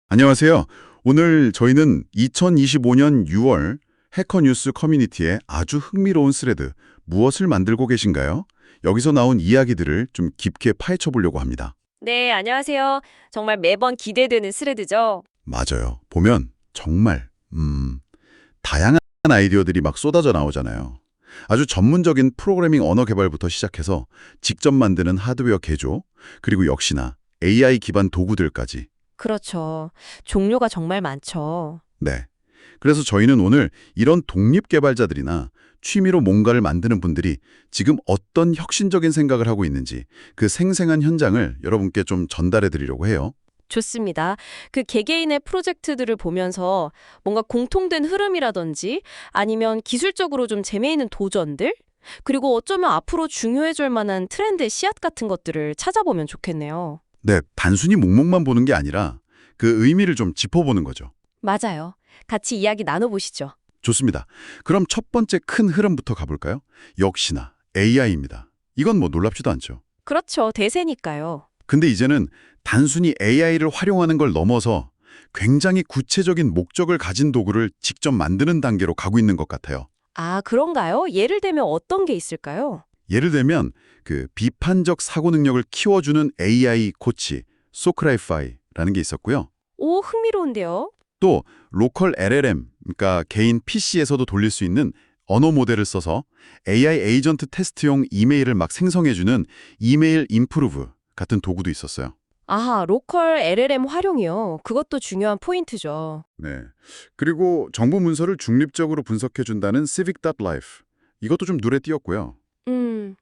안녕하세요. 오늘 저희는 2025년 6월 해커뉴스 커뮤니티에 아주 흥미로운 스레드, 무엇을 만들고 계신가요? 여기서 나온 이야기들을 좀 깊게 파헤쳐 보려고 합니다. 네, 안녕하세요. 정말 매번 기대되는 스레드죠. 맞아요. 보면 정말 다양한 아이디어들이 막 쏟아져 나오잖아요. 아주 전문적인 프로그래밍 언어 개발부터 시작해서 직접 만드는 하드웨어 개조, 그리고 역시나 AI 기반 도구들까지. 그렇죠. 종류가 정말 많죠. 네. 그래서 저희는 오늘 이런 독립 개발자들이나 취미로 뭔가를 만드는 분들이 지금 어떤 혁신적인 생각을 하고 있는지 그 생생한 현장을 여러분께 좀 전달해 드리려고 해요. 좋습니다. 그 개개인의 프로젝트들을 보면서 뭔가 공통된 흐름이라든지 아니면 기술적으로 좀 재미있는 도전들? 그리고 어쩌면 앞으로 중요해질 만한 트렌드의 씨앗 같은 것들을 찾아보면 좋겠네요. 네, 단순히 목록만 보는 게 아니라 그 의미를 좀 짚어보는 거죠. 맞아요. 같이 이야기 나눠보시죠. 좋습니다. 그럼 첫 번째 큰 흐름부터 가볼까요? 역시나 AI입니다. 이건 뭐 놀랍지도 않죠. 그렇죠. 대세니까요. 근데 이제는 단순히 AI를 활용하는 걸 넘어서 굉장히 구체적인 목적을 가진 도구를 직접 만드는 단계로 가고 있는 것 같아요. 아, 그런가요? 예를 들면 어떤 게 있을까요? 예를 들면 그 비판적 사고 능력을 키워주는 AI 코치 소크라이파이라는 게 있었고요. 오, 흥미로운데요? 또 로컬 LLM, 그러니까 개인 PC에서도 돌릴 수 있는 언어 모델을 써서 AI 에이전트 테스트용 이메일을 막 생성해주는 이메일 임프루브 같은 도구도 있었어요. 아하, 로컬 LLM 활용이요. 그것도 중요한 포인트죠. 네. 그리고 정보 문서를 중립적으로 분석해준다는 civic.life. 이것도 좀 눈에 띄었고요. 음,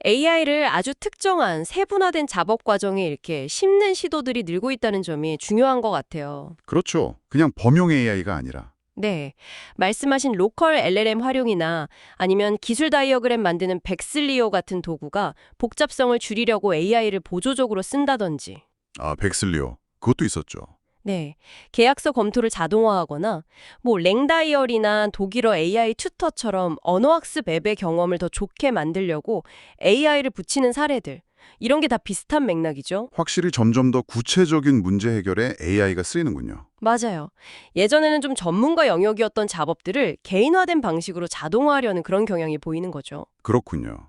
AI를 아주 특정한 세분화된 작업 과정에 이렇게 심는 시도들이 늘고 있다는 점이 중요한 것 같아요. 그렇죠. 그냥 범용 AI가 아니라. 네, 말씀하신 로컬 LLM 활용이나 아니면 기술 다이어그램 만드는 백슬리오 같은 도구가 복잡성을 줄이려고 AI를 보조적으로 쓴다든지 아, 백슬리오. 그것도 있었죠. 네, 계약서 검토를 자동화하거나 뭐 랭다이얼이나 독일어 AI 튜터처럼 언어학습 앱의 경험을 더 좋게 만들려고 AI를 붙이는 사례들. 이런 게 다 비슷한 맥락이죠. 확실히 점점 더 구체적인 문제 해결에 AI가 쓰이는군요. 맞아요. 예전에는 좀 전문가 영역이었던 작업들을 개인화된 방식으로 자동화하려는 그런 경향이 보이는 거죠. 그렇군요.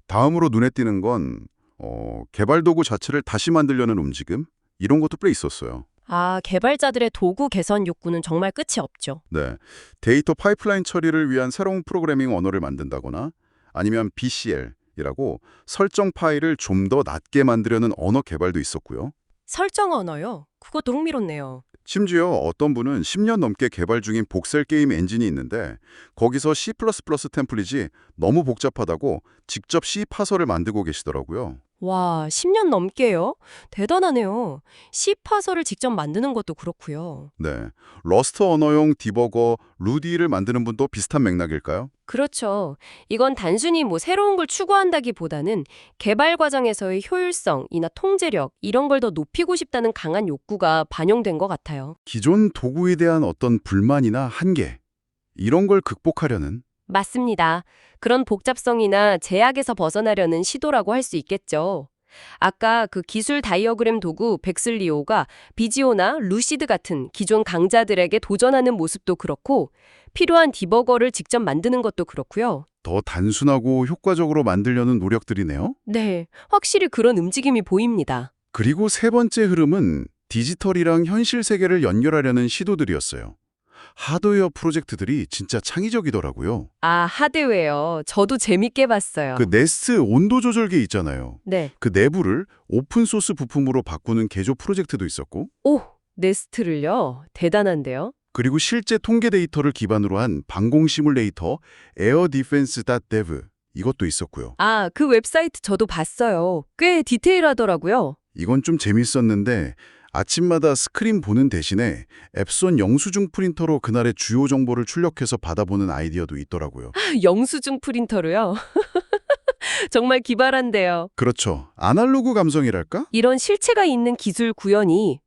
다음으로 눈에 띄는 건 개발 도구 자체를 다시 만들려는 움직임? 이런 것도 꽤 있었어요. 아, 개발자들의 도구 개선 욕구는 정말 끝이 없죠. 네. 데이터 파이프라인 처리를 위한 새로운 프로그래밍 언어를 만든다거나 아니면 BCL이라고 설정 파일을 좀 더 낮게 만들려는 언어 개발도 있었고요. 설정 언어요? 그것도 흥미롭네요. 심지어 어떤 분은 10년 넘게 개발 중인 복셀 게임 엔진이 있는데 거기서 C++ 템플릿이 너무 복잡하다고 직접 C 파서를 만들고 계시더라고요. 와, 10년 넘게요? 대단하네요. C 파서를 직접 만드는 것도 그렇고요. 네. 러스트 언어용 디버거 루디를 만드는 분도 비슷한 맥락일까요? 그렇죠. 이건 단순히 뭐 새로운 걸 추구한다기보다는 개발 과정에서의 효율성이나 통제력 이런 걸 더 높이고 싶다는 강한 욕구가 반영된 것 같아요. 기존 도구에 대한 어떤 불만이나 한계, 이런 걸 극복하려는. 맞습니다. 그런 복잡성이나 제약에서 벗어나려는 시도라고 할 수 있겠죠. 아까 그 기술 다이어그램 도구 백슬리오가 비지오나 루시드 같은 기존 강자들에게 도전하는 모습도 그렇고 필요한 디버거를 직접 만드는 것도 그렇고요. 더 단순하고 효과적으로 만들려는 노력들이네요. 네, 확실히 그런 움직임이 보입니다. 그리고 세 번째 흐름은 디지털이랑 현실 세계를 연결하려는 시도들이었어요. 하드웨어 프로젝트들이 진짜 창의적이더라고요. 아, 하드웨어. 저도 재밌게 봤어요. 그 네스트 온도 조절기 있잖아요. 네. 그 내부를 오픈소스 부품으로 바꾸는 개조 프로젝트도 있었고, 오, 네스트를요? 대단한데요? 그리고 실제 통계 데이터를 기반으로 한 방공 시뮬레이터 에어디펜스.dev 이것도 있었고요. 아, 그 웹사이트 저도 봤어요. 꽤 디테일하더라고요. 이건 좀 재밌었는데 아침마다 스크린 보는 대신에 앱손 영수증 프린터로 그날의 주요 정보를 출력해서 받아보는 아이디어도 있더라고요. 영수증 프린터로요? 정말 기발한데요. 그렇죠. 아날로그 감성이랄까? 이런 실체가 있는 기술 구현이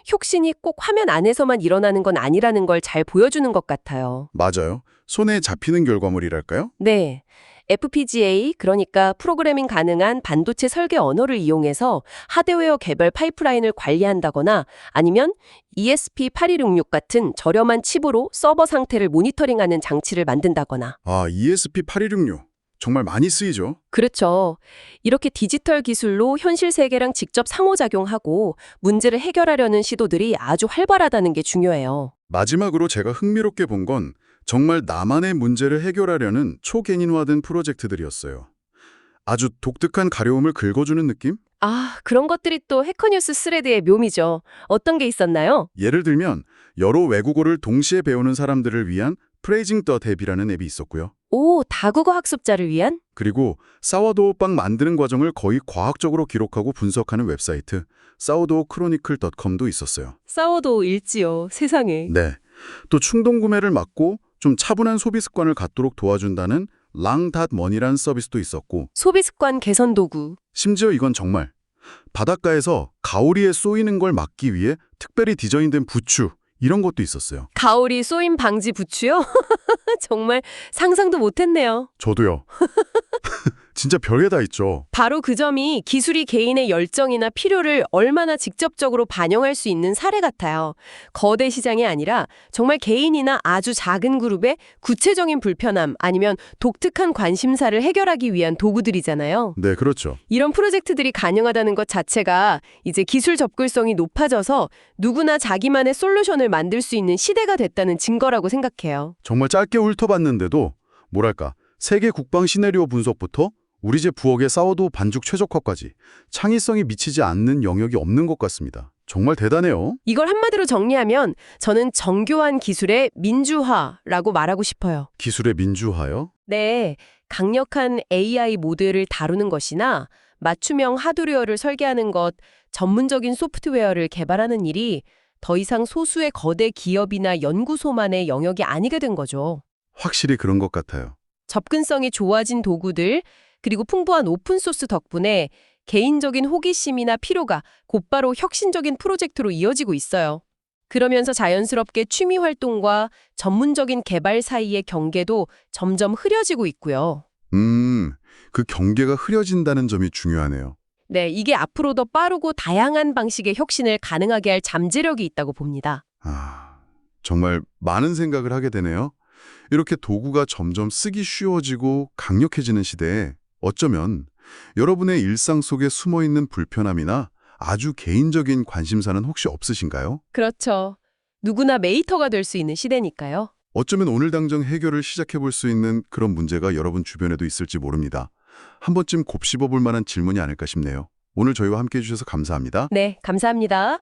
혁신이 꼭 화면 안에서만 일어나는 건 아니라는 걸 잘 보여주는 것 같아요. 맞아요. 손에 잡히는 결과물이랄까요? 네. FPGA, 그러니까 프로그래밍 가능한 반도체 설계 언어를 이용해서 하드웨어 개발 파이프라인을 관리한다거나 아니면 ESP8266 같은 저렴한 칩으로 서버 상태를 모니터링하는 장치를 만든다거나. 아, ESP8266. 정말 많이 쓰이죠. 그렇죠. 이렇게 디지털 기술로 현실 세계랑 직접 상호작용하고 문제를 해결하려는 시도들이 아주 활발하다는 게 중요해요. 마지막으로 제가 흥미롭게 본 건 정말 나만의 문제를 해결하려는 초개인화된 프로젝트들이었어요. 아주 독특한 가려움을 긁어주는 느낌? 아, 그런 것들이 또 해커뉴스 스레드의 묘미죠. 어떤 게 있었나요? 예를 들면 여러 외국어를 동시에 배우는 사람들을 위한 프레이징.앱이라는 앱이 있었고요. 오, 다국어 학습자를 위한? 그리고 사워도우 빵 만드는 과정을 거의 과학적으로 기록하고 분석하는 웹사이트 사워도우 크로니클.com도 있었어요. 사워도우 일지요, 세상에. 네. 또 충동 구매를 막고 좀 차분한 소비 습관을 갖도록 도와준다는 랑.머니란 서비스도 있었고, 소비 습관 개선 도구. 심지어 이건 정말 바닷가에서 가오리에 쏘이는 걸 막기 위해 특별히 디자인된 부추 이런 것도 있었어요. 가오리 쏘임 방지 부추요? 정말 상상도 못했네요. 저도요. 진짜 별게 다 있죠. 바로 그 점이 기술이 개인의 열정이나 필요를 얼마나 직접적으로 반영할 수 있는 사례 같아요. 거대 시장이 아니라 정말 개인이나 아주 작은 그룹의 구체적인 불편함 아니면 독특한 관심사를 해결하기 위한 도구들이잖아요. 네, 그렇죠. 이런 프로젝트들이 가능하다는 것 자체가 이제 기술 접근성이 높아져서 누구나 자기만의 솔루션을 만들 수 있는 시대가 됐다는 증거라고 생각해요. 정말 짧게 훑어봤는데도 뭐랄까 세계 국방 시나리오 분석부터 우리 집 부엌의 사워도우 반죽 최적화까지 창의성이 미치지 않는 영역이 없는 것 같습니다. 정말 대단해요. 이걸 한마디로 정리하면 저는 정교한 기술의 민주화라고 말하고 싶어요. 기술의 민주화요? 네, 강력한 AI 모델을 다루는 것이나 맞춤형 하드웨어를 설계하는 것, 전문적인 소프트웨어를 개발하는 일이 더 이상 소수의 거대 기업이나 연구소만의 영역이 아니게 된 거죠. 확실히 그런 것 같아요. 접근성이 좋아진 도구들, 그리고 풍부한 오픈소스 덕분에 개인적인 호기심이나 필요가 곧바로 혁신적인 프로젝트로 이어지고 있어요. 그러면서 자연스럽게 취미 활동과 전문적인 개발 사이의 경계도 점점 흐려지고 있고요. 그 경계가 흐려진다는 점이 중요하네요. 네, 이게 앞으로 더 빠르고 다양한 방식의 혁신을 가능하게 할 잠재력이 있다고 봅니다. 아, 정말 많은 생각을 하게 되네요. 이렇게 도구가 점점 쓰기 쉬워지고 강력해지는 시대에 어쩌면 여러분의 일상 속에 숨어있는 불편함이나 아주 개인적인 관심사는 혹시 없으신가요? 그렇죠. 누구나 메이터가 될 수 있는 시대니까요. 어쩌면 오늘 당장 해결을 시작해볼 수 있는 그런 문제가 여러분 주변에도 있을지 모릅니다. 한 번쯤 곱씹어볼 만한 질문이 아닐까 싶네요. 오늘 저희와 함께해 주셔서 감사합니다. 네, 감사합니다.